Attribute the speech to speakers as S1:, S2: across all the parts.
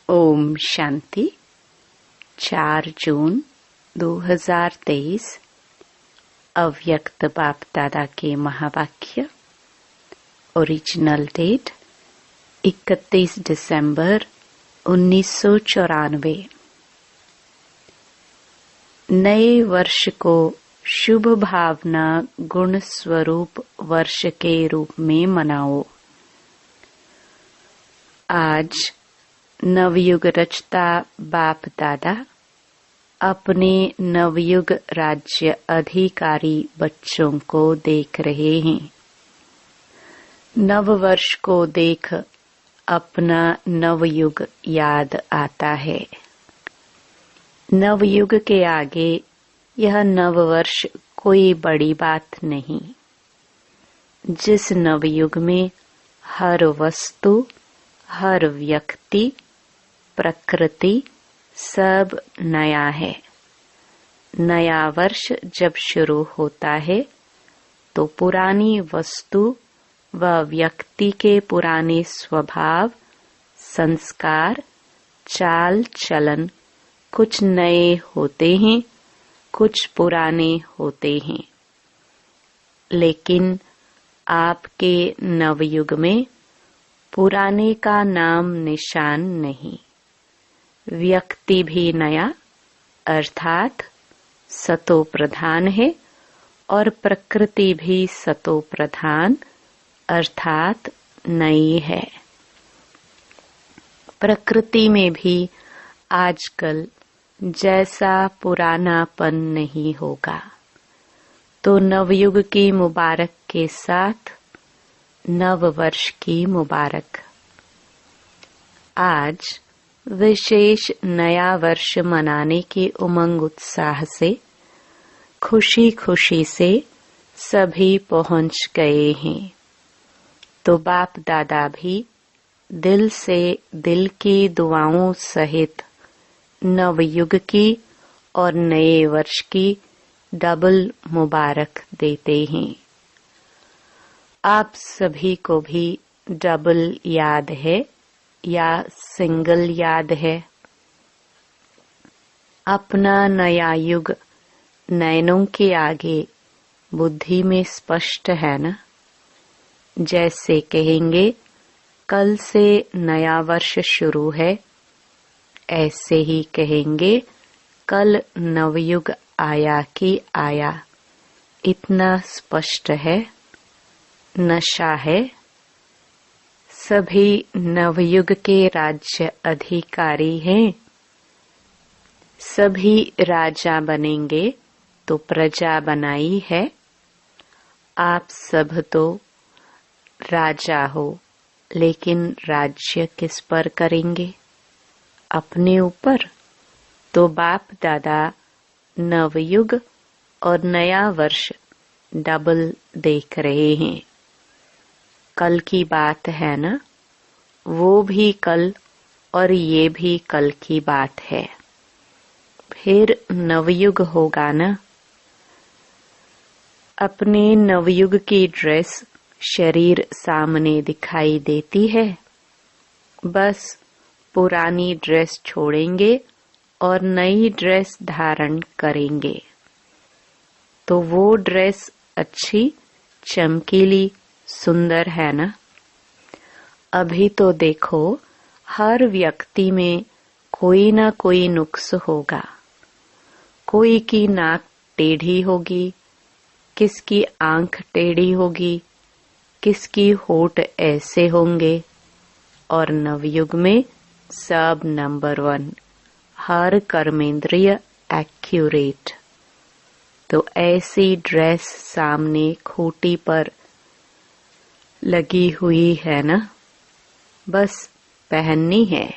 S1: ओम शांति। 4 जून 2023 अव्यक्त बाप दादा के महावाक्य। ओरिजिनल डेट 31 दिसंबर 1994। नए वर्ष को शुभ भावना गुण स्वरूप वर्ष के रूप में मनाओ। आज नवयुग रचता बाप दादा अपने नवयुग राज्य अधिकारी बच्चों को देख रहे हैं। नव वर्ष को देख अपना नवयुग याद आता है। नवयुग के आगे यह नववर्ष कोई बड़ी बात नहीं। जिस नवयुग में हर वस्तु, हर व्यक्ति, प्रकृति सब नया है। नया वर्ष जब शुरू होता है तो पुरानी वस्तु व व्यक्ति के पुराने स्वभाव, संस्कार, चाल चलन कुछ नए होते हैं, कुछ पुराने होते हैं। लेकिन आपके नवयुग में पुराने का नाम निशान नहीं। व्यक्ति भी नया अर्थात सतो प्रधान है और प्रकृति भी सतो प्रधान अर्थात नई है। प्रकृति में भी आजकल जैसा पुरानापन नहीं होगा। तो नवयुग की मुबारक के साथ नव वर्ष की मुबारक। आज विशेष नया वर्ष मनाने के उमंग उत्साह से खुशी खुशी से सभी पहुंच गए हैं। तो बाप दादा भी दिल से दिल की दुआओं सहित नवयुग की और नए वर्ष की डबल मुबारक देते हैं। आप सभी को भी डबल याद है या सिंगल याद है? अपना नया युग नयनों के आगे बुद्धि में स्पष्ट है ना। जैसे कहेंगे कल से नया वर्ष शुरू है, ऐसे ही कहेंगे कल नवयुग आया कि आया। इतना स्पष्ट है। नशा है। सभी नवयुग के राज्य अधिकारी हैं। सभी राजा बनेंगे तो प्रजा बनाई है। आप सब तो राजा हो, लेकिन राज्य किस पर करेंगे? अपने ऊपर। तो बाप दादा नवयुग और नया वर्ष डबल देख रहे हैं। कल की बात है ना, वो भी कल और ये भी कल की बात है। फिर नवयुग होगा ना। अपने नवयुग की ड्रेस शरीर सामने दिखाई देती है। बस पुरानी ड्रेस छोड़ेंगे और नई ड्रेस धारण करेंगे। तो वो ड्रेस अच्छी, चमकीली, सुंदर है ना। अभी तो देखो हर व्यक्ति में कोई ना कोई नुक्स होगा। कोई की नाक टेढ़ी होगी, किसकी आंख टेढ़ी होगी, किसकी होठ ऐसे होंगे। और नवयुग में सब नंबर 1, हर कर्मेंद्रिय एक्यूरेट। तो ऐसी ड्रेस सामने खूंटी पर लगी हुई है ना। बस पहननी है।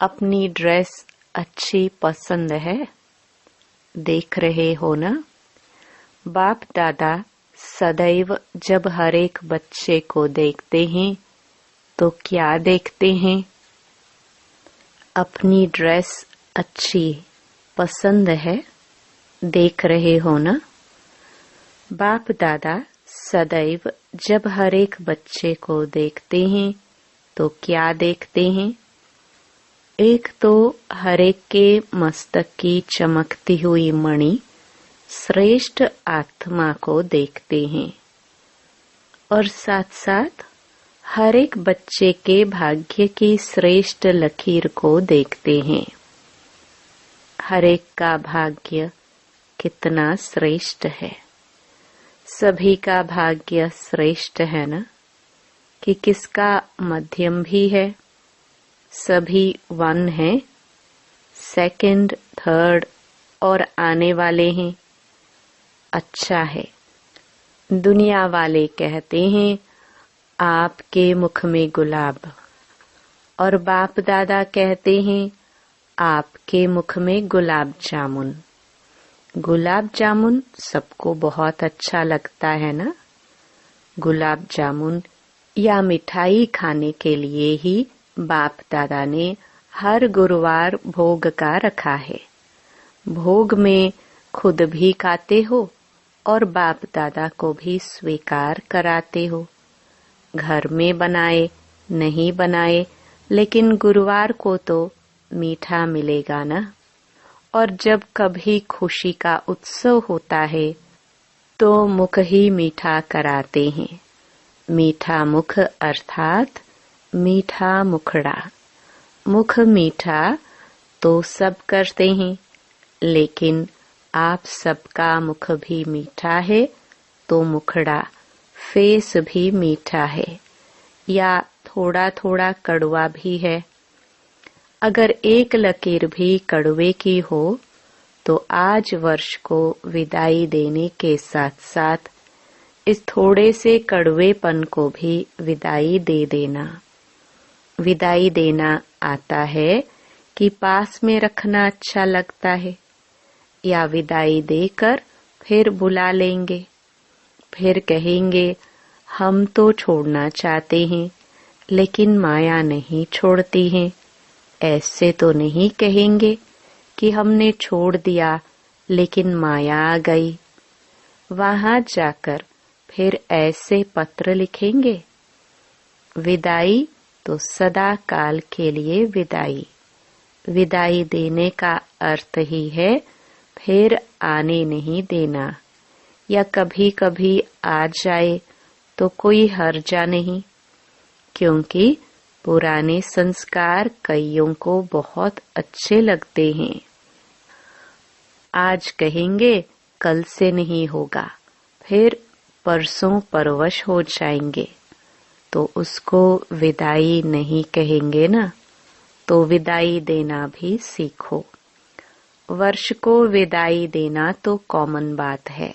S1: अपनी ड्रेस अच्छी पसंद है। देख रहे हो ना। बाप दादा सदैव जब हर एक बच्चे को देखते हैं तो क्या देखते हैं? अपनी ड्रेस अच्छी पसंद है। देख रहे हो ना। बाप दादा सदैव जब हर एक बच्चे को देखते हैं तो क्या देखते हैं? एक तो हर एक के मस्तक की चमकती हुई मणि श्रेष्ठ आत्मा को देखते हैं और साथ साथ हर एक बच्चे के भाग्य की श्रेष्ठ लकीर को देखते हैं। हर एक का भाग्य कितना श्रेष्ठ है। सभी का भाग्य श्रेष्ठ है ना, कि किसका मध्यम भी है। सभी 1 है, सेकंड, थर्ड और आने वाले हैं। अच्छा है। दुनिया वाले कहते हैं आपके मुख में गुलाब, और बाप दादा कहते हैं आपके मुख में गुलाब जामुन। गुलाब जामुन सबको बहुत अच्छा लगता है ना। गुलाब जामुन या मिठाई खाने के लिए ही बाप दादा ने हर गुरुवार भोग का रखा है। भोग में खुद भी खाते हो और बाप दादा को भी स्वीकार कराते हो। घर में बनाए नहीं बनाए, लेकिन गुरुवार को तो मीठा मिलेगा ना। और जब कभी खुशी का उत्सव होता है तो मुख ही मीठा कराते हैं। मीठा मुख अर्थात मीठा मुखड़ा। मुख मीठा तो सब करते हैं, लेकिन आप सबका मुख भी मीठा है तो मुखड़ा फेस भी मीठा है, या थोड़ा थोड़ा कड़वा भी है। अगर एक लकीर भी कड़वे की हो तो आज वर्ष को विदाई देने के साथ साथ इस थोड़े से कड़वेपन को भी विदाई दे देना। विदाई देना आता है कि पास में रखना अच्छा लगता है, या विदाई देकर फिर बुला लेंगे, फिर कहेंगे हम तो छोड़ना चाहते हैं लेकिन माया नहीं छोड़ती है। ऐसे तो नहीं कहेंगे कि हमने छोड़ दिया लेकिन माया आ गई। वहां जाकर फिर ऐसे पत्र लिखेंगे, विदाई तो सदा काल के लिए विदाई। विदाई देने का अर्थ ही है फिर आने नहीं देना, या कभी कभी आ जाए तो कोई हर्जा नहीं, क्योंकि पुराने संस्कार कईयों को बहुत अच्छे लगते हैं। आज कहेंगे कल से नहीं होगा, फिर परसों परवश हो जाएंगे, तो उसको विदाई नहीं कहेंगे ना। तो विदाई देना भी सीखो। वर्ष को विदाई देना तो कॉमन बात है,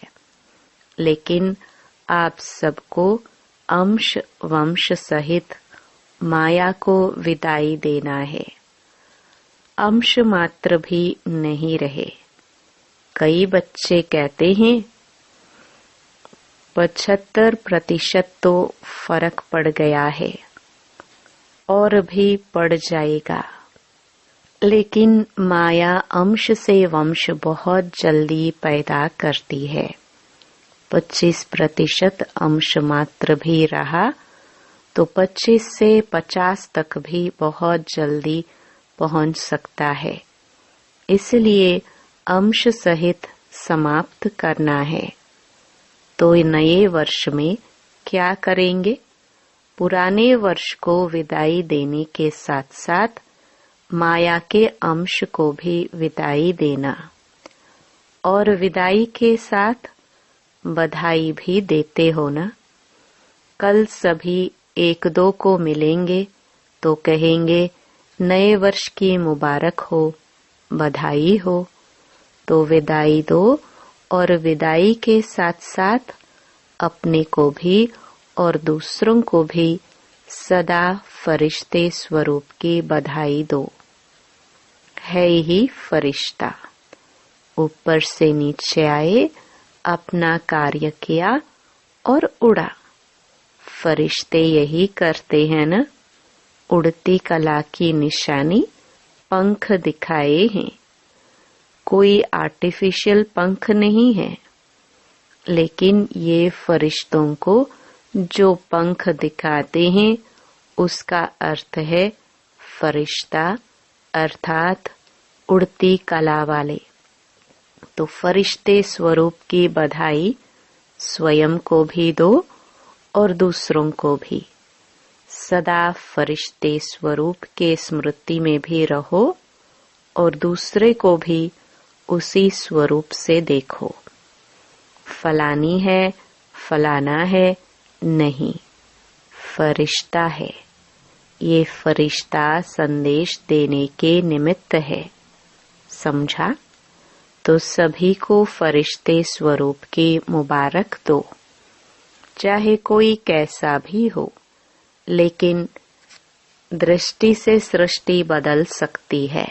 S1: लेकिन आप सबको अंश वंश सहित माया को विदाई देना है। अंश मात्र भी नहीं रहे। कई बच्चे कहते हैं 75% तो फर्क पड़ गया है और भी पड़ जाएगा। लेकिन माया अंश से वंश बहुत जल्दी पैदा करती है। 25% अंश मात्र भी रहा तो 25 से 50 तक भी बहुत जल्दी पहुंच सकता है। इसलिए अंश सहित समाप्त करना है। तो नए वर्ष में क्या करेंगे? पुराने वर्ष को विदाई देने के साथ साथ माया के अंश को भी विदाई देना, और विदाई के साथ बधाई भी देते हो ना। कल सभी 1-2 को मिलेंगे तो कहेंगे नए वर्ष की मुबारक हो, बधाई हो। तो विदाई दो, और विदाई के साथ साथ अपने को भी और दूसरों को भी सदा फरिश्ते स्वरूप की बधाई दो। है ही फरिश्ता, ऊपर से नीचे आए, अपना कार्य किया और उड़ा। फरिश्ते यही करते हैं ना। उड़ती कला की निशानी पंख दिखाए हैं। कोई आर्टिफिशियल पंख नहीं है, लेकिन ये फरिश्तों को जो पंख दिखाते हैं उसका अर्थ है फरिश्ता अर्थात उड़ती कला वाले। तो फरिश्ते स्वरूप की बधाई स्वयं को भी दो और दूसरों को भी। सदा फरिश्ते स्वरूप के स्मृति में भी रहो और दूसरे को भी उसी स्वरूप से देखो। फलानी है, फलाना है नहीं, फरिश्ता है। ये फरिश्ता संदेश देने के निमित्त है। समझा? तो सभी को फरिश्ते स्वरूप की मुबारक दो, चाहे कोई कैसा भी हो। लेकिन दृष्टि से सृष्टि बदल सकती है।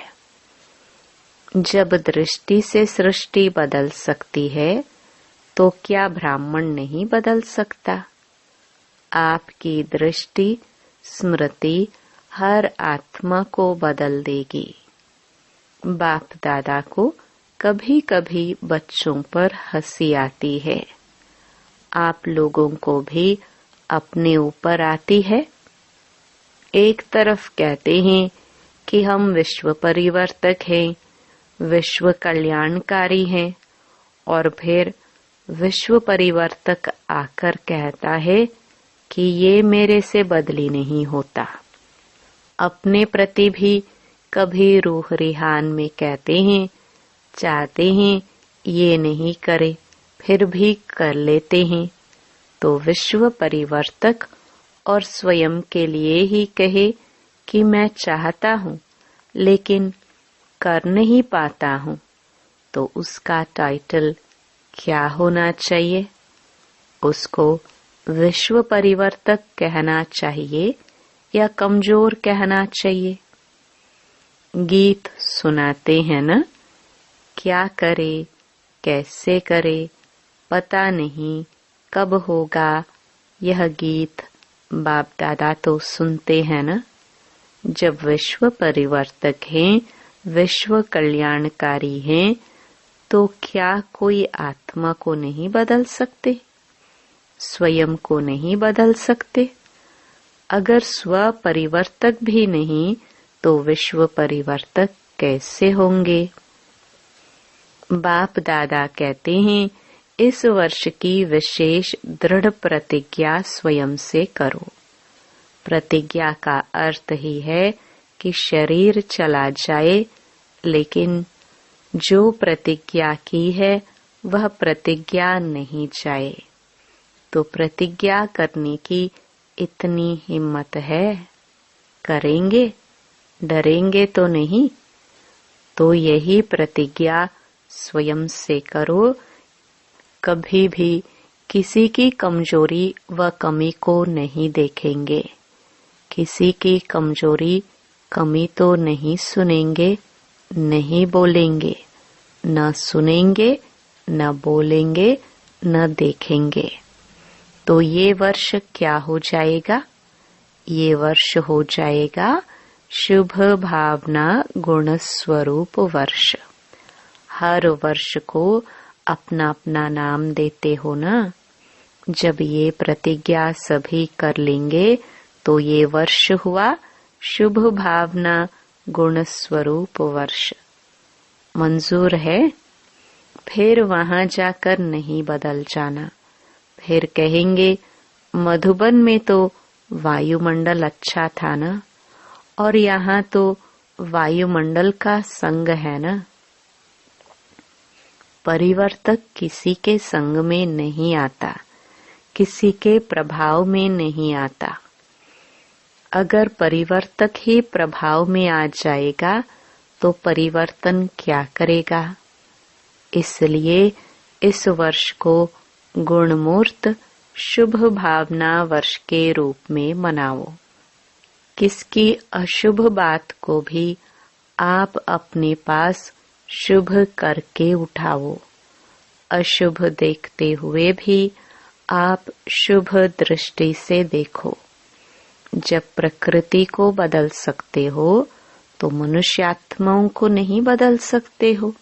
S1: जब दृष्टि से सृष्टि बदल सकती है तो क्या ब्राह्मण नहीं बदल सकता? आपकी दृष्टि स्मृति हर आत्मा को बदल देगी। बाप दादा को कभी कभी बच्चों पर हंसी आती है। आप लोगों को भी अपने ऊपर आती है। एक तरफ कहते हैं कि हम विश्व परिवर्तक हैं, विश्व कल्याणकारी हैं, और फिर विश्व परिवर्तक आकर कहता है कि ये मेरे से बदली नहीं होता। अपने प्रति भी कभी रूह रिहान में कहते हैं, चाहते हैं ये नहीं करे, फिर भी कर लेते हैं। तो विश्व परिवर्तक और स्वयं के लिए ही कहे कि मैं चाहता हूँ लेकिन कर नहीं पाता हूँ, तो उसका टाइटल क्या होना चाहिए? उसको विश्व परिवर्तक कहना चाहिए या कमजोर कहना चाहिए? गीत सुनाते हैं ना, क्या करे कैसे करे पता नहीं कब होगा। यह गीत बाप दादा तो सुनते हैं ना। जब विश्व परिवर्तक हैं, विश्व कल्याणकारी हैं, तो क्या कोई आत्मा को नहीं बदल सकते? स्वयं को नहीं बदल सकते? अगर स्व परिवर्तक भी नहीं तो विश्व परिवर्तक कैसे होंगे? बाप दादा कहते हैं, इस वर्ष की विशेष दृढ़ प्रतिज्ञा स्वयं से करो। प्रतिज्ञा का अर्थ ही है कि शरीर चला जाए, लेकिन जो प्रतिज्ञा की है वह प्रतिज्ञा नहीं जाए। तो प्रतिज्ञा करने की इतनी हिम्मत है? करेंगे? डरेंगे तो नहीं? तो यही प्रतिज्ञा स्वयं से करो। कभी भी किसी की कमजोरी व कमी को नहीं देखेंगे। किसी की कमजोरी कमी तो नहीं सुनेंगे, नहीं बोलेंगे, न सुनेंगे, न बोलेंगे, न देखेंगे। तो ये वर्ष क्या हो जाएगा? ये वर्ष हो जाएगा शुभ भावना गुण स्वरूप वर्ष। हर वर्ष को अपना अपना नाम देते हो ना। जब ये प्रतिज्ञा सभी कर लेंगे तो ये वर्ष हुआ शुभ भावना गुण स्वरूप वर्ष। मंजूर है? फिर वहां जाकर नहीं बदल जाना। फिर कहेंगे मधुबन में तो वायुमंडल अच्छा था ना, और यहाँ तो वायुमंडल का संग है ना। परिवर्तक किसी के संग में नहीं आता, किसी के प्रभाव में नहीं आता। अगर परिवर्तक ही प्रभाव में आ जाएगा तो परिवर्तन क्या करेगा? इसलिए इस वर्ष को गुणमूर्त शुभ भावना वर्ष के रूप में मनाओ। किसकी अशुभ बात को भी आप अपने पास शुभ करके उठाओ। अशुभ देखते हुए भी आप शुभ दृष्टि से देखो। जब प्रकृति को बदल सकते हो तो मनुष्यात्माओं को नहीं बदल सकते हो।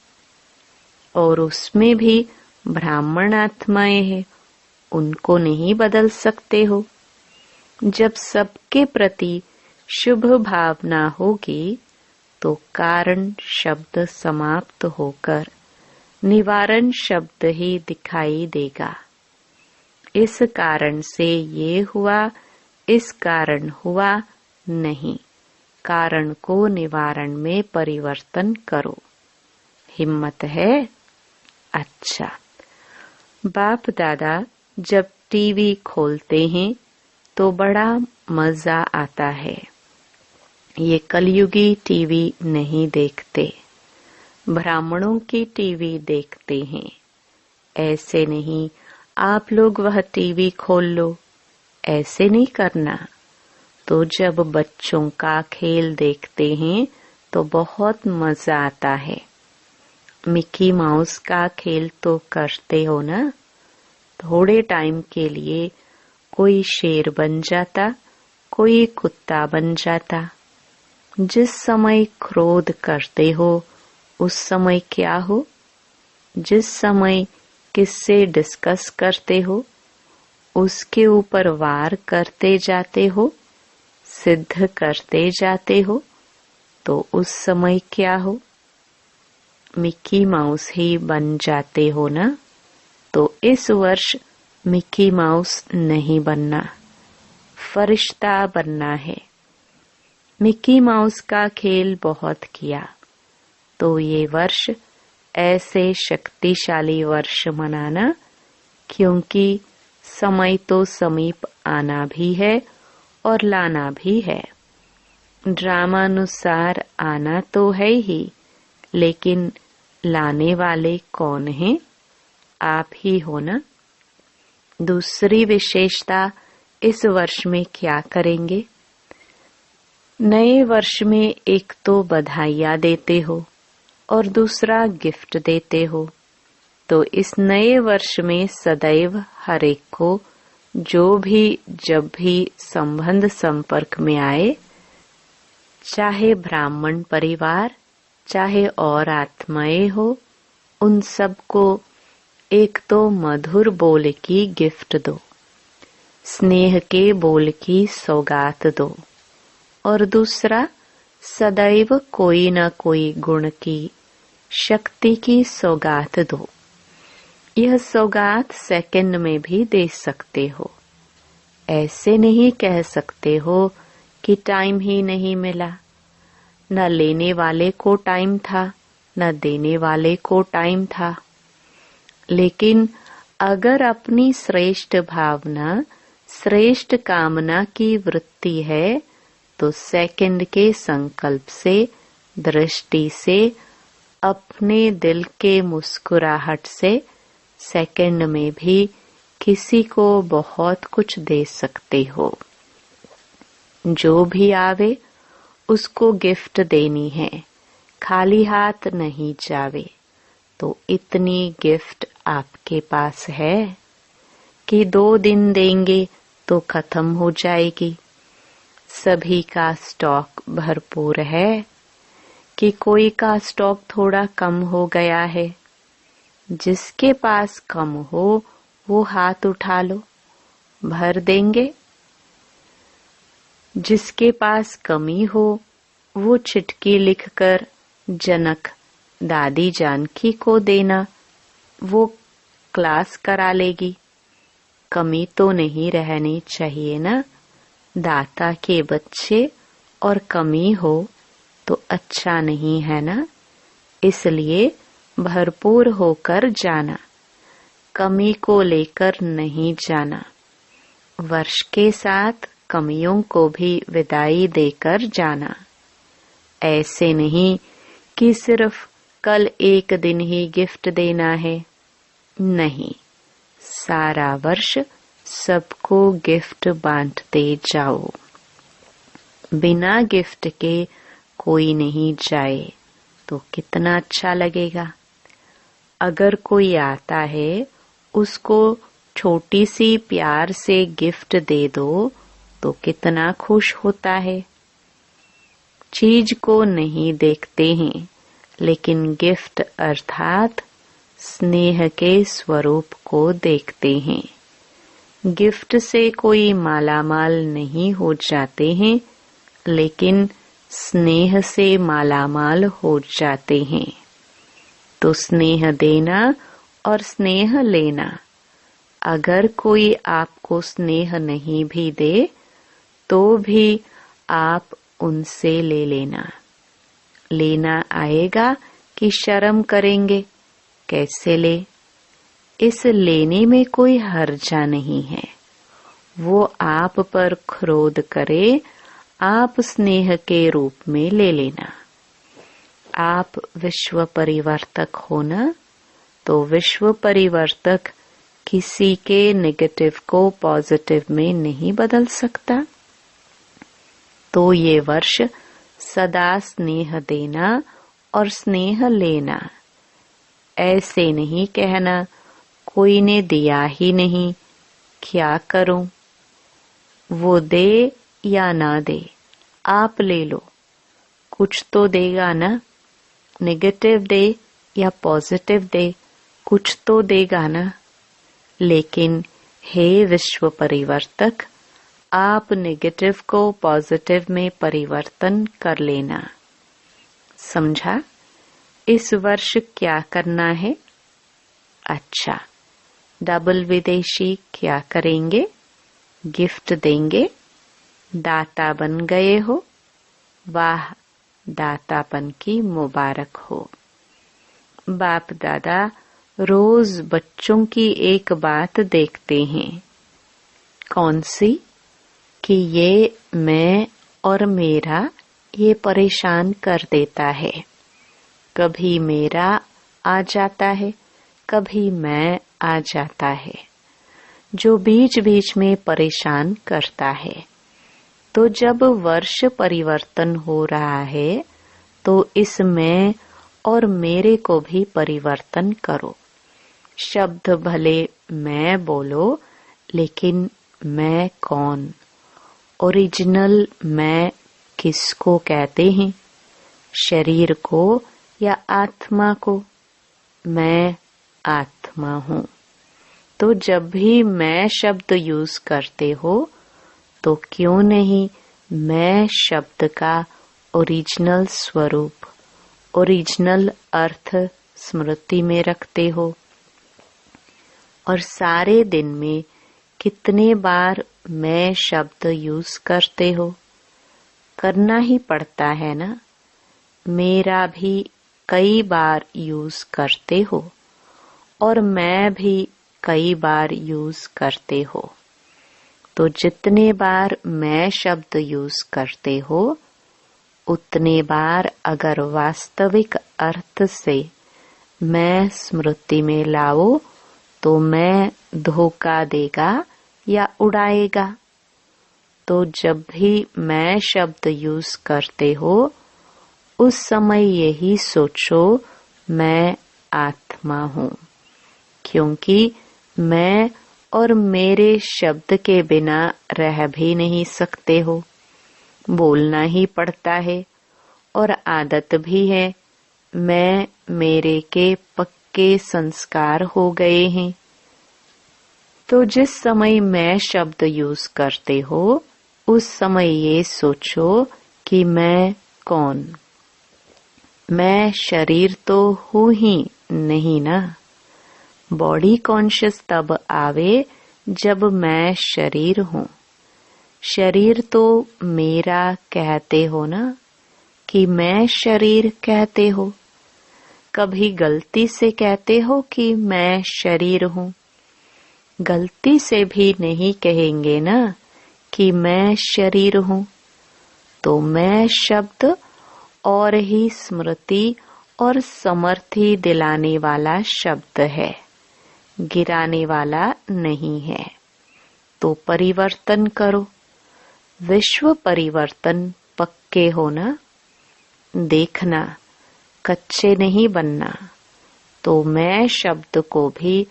S1: और उसमें भी ब्राह्मण आत्माएं हैं, उनको नहीं बदल सकते हो। जब सबके प्रति शुभ भावना होगी तो कारण शब्द समाप्त होकर निवारण शब्द ही दिखाई देगा। इस कारण से ये हुआ, इस कारण हुआ नहीं, कारण को निवारण में परिवर्तन करो। हिम्मत है? अच्छा। बाप दादा जब टीवी खोलते हैं तो बड़ा मजा आता है। ये कलयुगी टीवी नहीं देखते, ब्राह्मणों की टीवी देखते हैं। ऐसे नहीं आप लोग वह टीवी खोल लो, ऐसे नहीं करना। तो जब बच्चों का खेल देखते हैं तो बहुत मजा आता है। मिकी माउस का खेल तो करते हो ना? थोड़े टाइम के लिए कोई शेर बन जाता, कोई कुत्ता बन जाता। जिस समय क्रोध करते हो उस समय क्या हो? जिस समय किससे डिस्कस करते हो उसके ऊपर वार करते जाते हो, सिद्ध करते जाते हो, तो उस समय क्या हो? मिकी माउस ही बन जाते हो ना? तो इस वर्ष मिकी माउस नहीं बनना, फरिश्ता बनना है। मिकी माउस का खेल बहुत किया तो ये वर्ष ऐसे शक्तिशाली वर्ष मनाना, क्योंकि समय तो समीप आना भी है और लाना भी है। ड्रामानुसार आना तो है ही, लेकिन लाने वाले कौन हैं? आप ही हो ना? दूसरी विशेषता, इस वर्ष में क्या करेंगे? नए वर्ष में एक तो बधाइयाँ देते हो और दूसरा गिफ्ट देते हो। तो इस नए वर्ष में सदैव हर एक को जो भी जब भी संबंध संपर्क में आए, चाहे ब्राह्मण परिवार चाहे और आत्माएं हो, उन सबको एक तो मधुर बोल की गिफ्ट दो, स्नेह के बोल की सौगात दो, और दूसरा सदैव कोई न कोई गुण की, शक्ति की सौगात दो। यह सौगात सेकंड में भी दे सकते हो। ऐसे नहीं कह सकते हो कि टाइम ही नहीं मिला। न लेने वाले को टाइम था, न देने वाले को टाइम था। लेकिन अगर अपनी श्रेष्ठ भावना, श्रेष्ठ कामना की वृत्ति है, तो सेकंड के संकल्प से, दृष्टि से, अपने दिल के मुस्कुराहट से सेकंड में भी किसी को बहुत कुछ दे सकते हो। जो भी आवे उसको गिफ्ट देनी है, खाली हाथ नहीं जावे। तो इतनी गिफ्ट आपके पास है कि 2 दिन देंगे तो खत्म हो जाएगी। सभी का स्टॉक भरपूर है कि कोई का स्टॉक थोड़ा कम हो गया है। जिसके पास कम हो वो हाथ उठा लो, भर देंगे। जिसके पास कमी हो वो चिट्ठी लिखकर जनक दादी जानकी को देना, वो क्लास करा लेगी। कमी तो नहीं रहनी चाहिए ना। दाता के बच्चे और कमी हो तो अच्छा नहीं है ना। इसलिए भरपूर होकर जाना, कमी को लेकर नहीं जाना। वर्ष के साथ कमियों को भी विदाई देकर जाना। ऐसे नहीं कि सिर्फ कल एक दिन ही गिफ्ट देना है। नहीं, सारा वर्ष सबको गिफ्ट बांटते जाओ। बिना गिफ्ट के कोई नहीं जाए तो कितना अच्छा लगेगा। अगर कोई आता है उसको छोटी सी प्यार से गिफ्ट दे दो तो कितना खुश होता है। चीज को नहीं देखते हैं, लेकिन गिफ्ट अर्थात स्नेह के स्वरूप को देखते हैं। गिफ्ट से कोई मालामाल नहीं हो जाते हैं, लेकिन स्नेह से मालामाल हो जाते हैं। तो स्नेह देना और स्नेह लेना, अगर कोई आपको स्नेह नहीं भी दे तो भी आप उनसे ले लेना। लेना आएगा कि शर्म करेंगे, कैसे ले? इस लेने में कोई हर्जा नहीं है। वो आप पर क्रोध करे, आप स्नेह के रूप में ले लेना। आप विश्व परिवर्तक हो ना, तो विश्व परिवर्तक किसी के नेगेटिव को पॉजिटिव में नहीं बदल सकता। तो ये वर्ष सदा स्नेह देना और स्नेह लेना। ऐसे नहीं कहना कोई ने दिया ही नहीं, क्या करूं? वो दे या ना दे, आप ले लो, कुछ तो देगा ना। नेगेटिव दे या पॉजिटिव दे, कुछ तो देगा ना। लेकिन हे विश्व परिवर्तक, आप नेगेटिव को पॉजिटिव में परिवर्तन कर लेना। समझा? इस वर्ष क्या करना है? अच्छा, डबल विदेशी क्या करेंगे? गिफ्ट देंगे। दाता बन गए हो, वाह, दातापन की मुबारक हो। बाप दादा रोज बच्चों की एक बात देखते हैं। कौन सी? कि ये मैं और मेरा ये परेशान कर देता है। कभी मेरा आ जाता है, कभी मैं आ जाता है, जो बीच बीच में परेशान करता है। तो जब वर्ष परिवर्तन हो रहा है तो इस मैं और मेरे को भी परिवर्तन करो। शब्द भले मैं बोलो, लेकिन मैं कौन? ओरिजिनल मैं किसको कहते हैं? शरीर को या आत्मा को? मैं आत्मा हूँ। तो जब भी मैं शब्द यूज करते हो तो क्यों नहीं मैं शब्द का ओरिजिनल स्वरूप, ओरिजिनल अर्थ स्मृति में रखते हो? और सारे दिन में कितने बार मैं शब्द यूज करते हो? करना ही पड़ता है ना। मेरा भी कई बार यूज करते हो और मैं भी कई बार यूज करते हो। तो जितने बार मैं शब्द यूज करते हो, उतने बार अगर वास्तविक अर्थ से मैं स्मृति में लाओ तो मैं धोखा देगा या उड़ाएगा। तो जब भी मैं शब्द यूज करते हो, उस समय यही सोचो मैं आत्मा हूँ, क्योंकि मैं और मेरे शब्द के बिना रह भी नहीं सकते हो। बोलना ही पड़ता है और आदत भी है। मैं मेरे के पक्के संस्कार हो गए हैं। तो जिस समय मैं शब्द यूज करते हो, उस समय ये सोचो कि मैं कौन? मैं शरीर तो हूँ ही नहीं ना। बॉडी कॉन्शियस तब आवे जब मैं शरीर हूँ। शरीर तो मेरा कहते हो ना, कि मैं शरीर कहते हो। कभी गलती से कहते हो कि मैं शरीर हूँ। गलती से भी नहीं कहेंगे ना कि मैं शरीर हूँ। तो मैं शब्द और ही स्मृति और समर्थी दिलाने वाला शब्द है, गिराने वाला नहीं है। तो परिवर्तन करो। विश्व परिवर्तन पक्के हो ना। देखना, कच्चे नहीं बनना। तो मैं शब्द को भी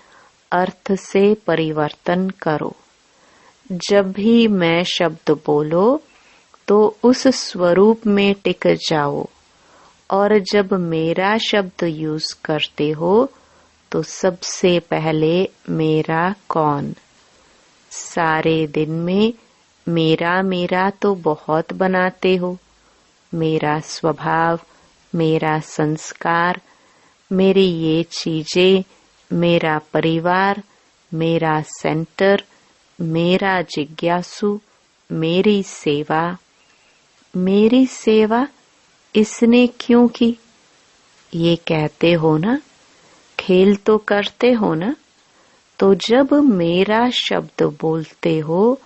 S1: अर्थ से परिवर्तन करो। जब भी मैं शब्द बोलो तो उस स्वरूप में टिक जाओ। और जब मेरा शब्द यूज करते हो तो सबसे पहले मेरा कौन? सारे दिन में मेरा मेरा तो बहुत बनाते हो, मेरा स्वभाव, मेरा संस्कार, मेरी ये चीजें, मेरा परिवार, मेरा सेंटर, मेरा जिज्ञासु, मेरी सेवा इसने क्यों की? ये कहते हो ना, खेल तो करते हो ना। तो जब मेरा शब्द बोलते हो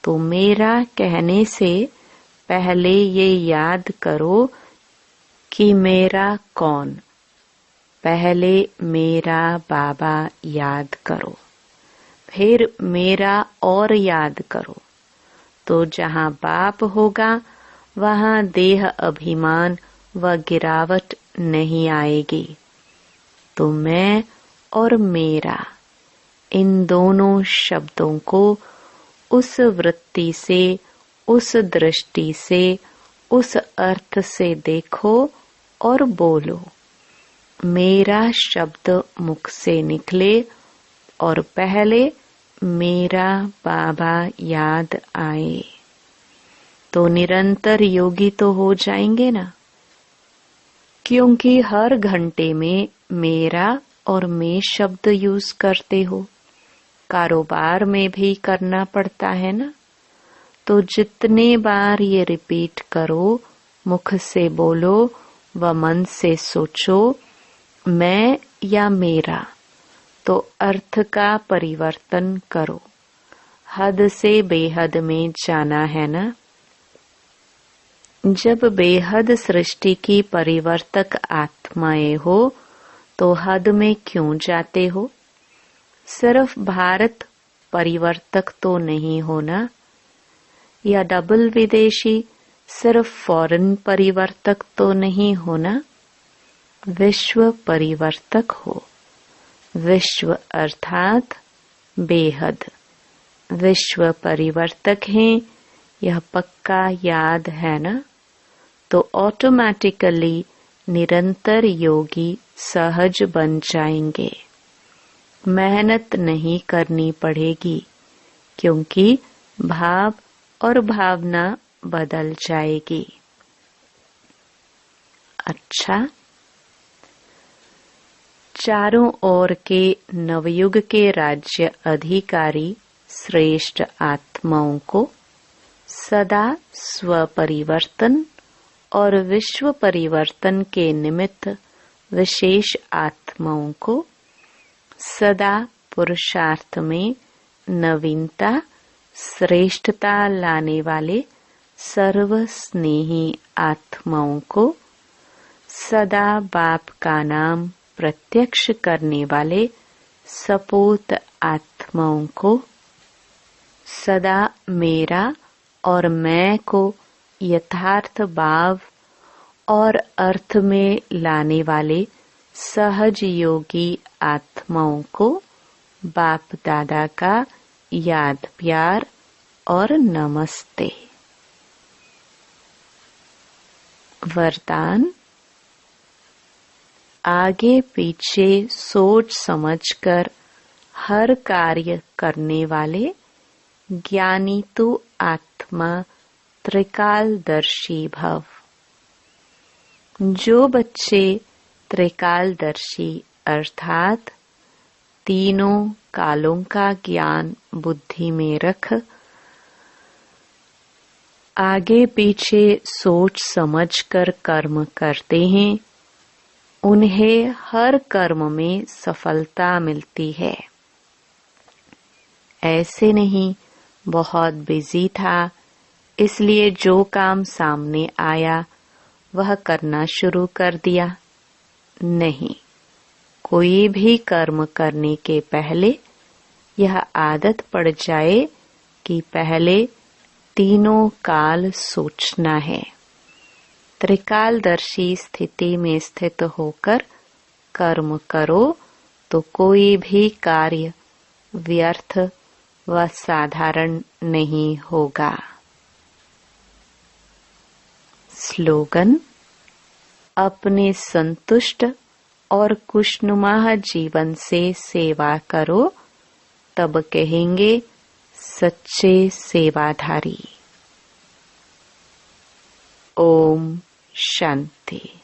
S1: तो मेरा कहने से पहले ये याद करो कि मेरा कौन। पहले मेरा बाबा याद करो, फिर मेरा और याद करो। तो जहाँ बाप होगा वहाँ देह अभिमान व गिरावट नहीं आएगी। तो मैं और मेरा, इन दोनों शब्दों को उस वृत्ति से, उस दृष्टि से, उस अर्थ से देखो और बोलो। मेरा शब्द मुख से निकले और पहले मेरा बाबा याद आए तो निरंतर योगी तो हो जाएंगे ना। क्योंकि हर घंटे में मेरा और मैं शब्द यूज करते हो। कारोबार में भी करना पड़ता है ना। तो जितने बार ये रिपीट करो, मुख से बोलो व मन से सोचो, मैं या मेरा, तो अर्थ का परिवर्तन करो। हद से बेहद में जाना है ना। जब बेहद सृष्टि की परिवर्तक आत्माएं हो तो हद में क्यों जाते हो? सिर्फ भारत परिवर्तक तो नहीं होना, या डबल विदेशी सिर्फ फॉरेन परिवर्तक तो नहीं होना। विश्व परिवर्तक हो। विश्व अर्थात बेहद। विश्व परिवर्तक हैं, यह पक्का याद है ना। तो ऑटोमेटिकली निरंतर योगी सहज बन जाएंगे। मेहनत नहीं करनी पड़ेगी, क्योंकि भाव और भावना बदल जाएगी। अच्छा, चारों ओर के नवयुग के राज्य अधिकारी श्रेष्ठ आत्माओं को सदा स्वपरिवर्तन और विश्व परिवर्तन के निमित्त विशेष आत्माओं को सदा पुरुषार्थ में नवीनता, श्रेष्ठता लाने वाले सर्वस्नेही आत्माओं को सदा बाप का नाम प्रत्यक्ष करने वाले सपूत आत्माओं को सदा मेरा और मैं को यथार्थ भाव और अर्थ में लाने वाले सहज योगी आत्माओं को बाप दादा का याद प्यार और नमस्ते। वरदान: आगे पीछे सोच समझकर हर कार्य करने वाले ज्ञानी तू आत्मा त्रिकालदर्शी भव। जो बच्चे त्रिकालदर्शी अर्थात तीनों कालों का ज्ञान बुद्धि में रख आगे पीछे सोच समझकर कर्म करते हैं, उन्हें हर कर्म में सफलता मिलती है। ऐसे नहीं बहुत बिजी था इसलिए जो काम सामने आया वह करना शुरू कर दिया। नहीं, कोई भी कर्म करने के पहले यह आदत पड़ जाए कि पहले तीनों काल सोचना है। त्रिकालदर्शी स्थिति में स्थित होकर कर्म करो तो कोई भी कार्य व्यर्थ व साधारण नहीं होगा। स्लोगन: अपने संतुष्ट और खुशनुमा जीवन से सेवा करो, तब कहेंगे सच्चे सेवाधारी। ओम शांति।